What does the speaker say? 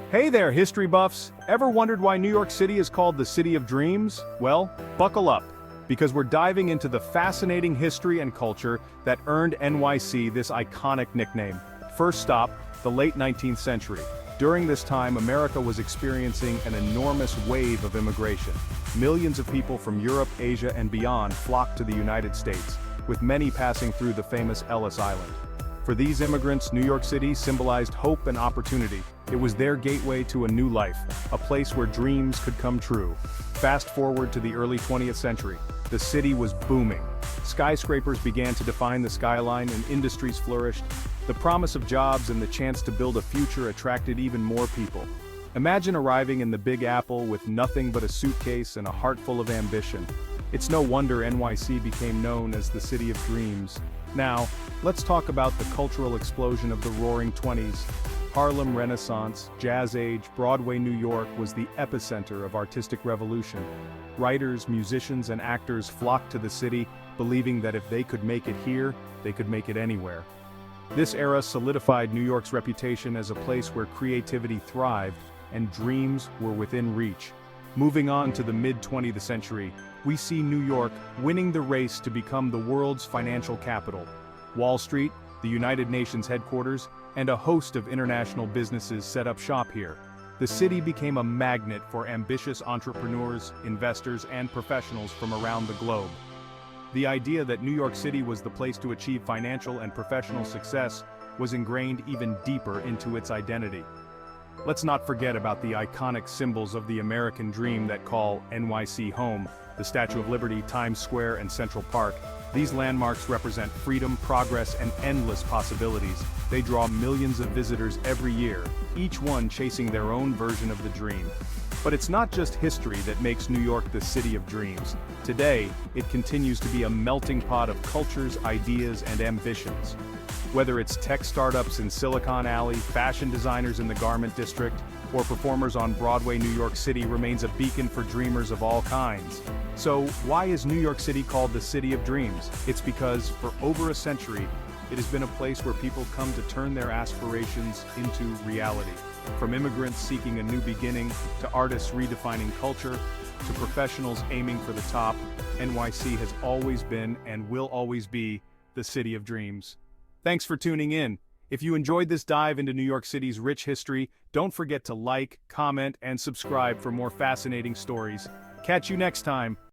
Hey there, history buffs! Ever wondered why New York City is called the City of Dreams? Well, buckle up, because we're diving into the fascinating history and culture that earned NYC this iconic nickname. First stop, the late 19th century. During this time, America was experiencing an enormous wave of immigration. Millions of people from Europe, Asia, and beyond flocked to the United States, with many passing through the famous Ellis Island. For these immigrants, New York City symbolized hope and opportunity. It was their gateway to a new life, a place where dreams could come true. Fast forward to the early 20th century, the city was booming. Skyscrapers began to define the skyline and industries flourished. The promise of jobs and the chance to build a future attracted even more people. Imagine arriving in the Big Apple with nothing but a suitcase and a heart full of ambition. It's no wonder NYC became known as the City of Dreams. Now, let's talk about the cultural explosion of the Roaring Twenties. Harlem Renaissance, Jazz Age, Broadway New York was the epicenter of artistic revolution. Writers, musicians, and actors flocked to the city, believing that if they could make it here, they could make it anywhere. This era solidified New York's reputation as a place where creativity thrived and dreams were within reach. Moving on to the mid-20th century, we see New York winning the race to become the world's financial capital. Wall Street, the United Nations headquarters, and a host of international businesses set up shop here. The city became a magnet for ambitious entrepreneurs, investors, and professionals from around the globe. The idea that New York City was the place to achieve financial and professional success was ingrained even deeper into its identity. Let's not forget about the iconic symbols of the American dream that call NYC home: the Statue of Liberty, Times Square, and Central Park. These landmarks represent freedom, progress, and endless possibilities. They draw millions of visitors every year, each one chasing their own version of the dream. But it's not just history that makes New York the City of Dreams. Today, it continues to be a melting pot of cultures, ideas, and ambitions. Whether it's tech startups in Silicon Alley, fashion designers in the Garment District, or performers on Broadway, New York City remains a beacon for dreamers of all kinds. So, why is New York City called the City of Dreams? It's because, for over a century, it has been a place where people come to turn their aspirations into reality. From immigrants seeking a new beginning, to artists redefining culture, to professionals aiming for the top, NYC has always been and will always be the City of Dreams. Thanks for tuning in. If you enjoyed this dive into New York City's rich history, don't forget to like, comment, and subscribe for more fascinating stories. Catch you next time.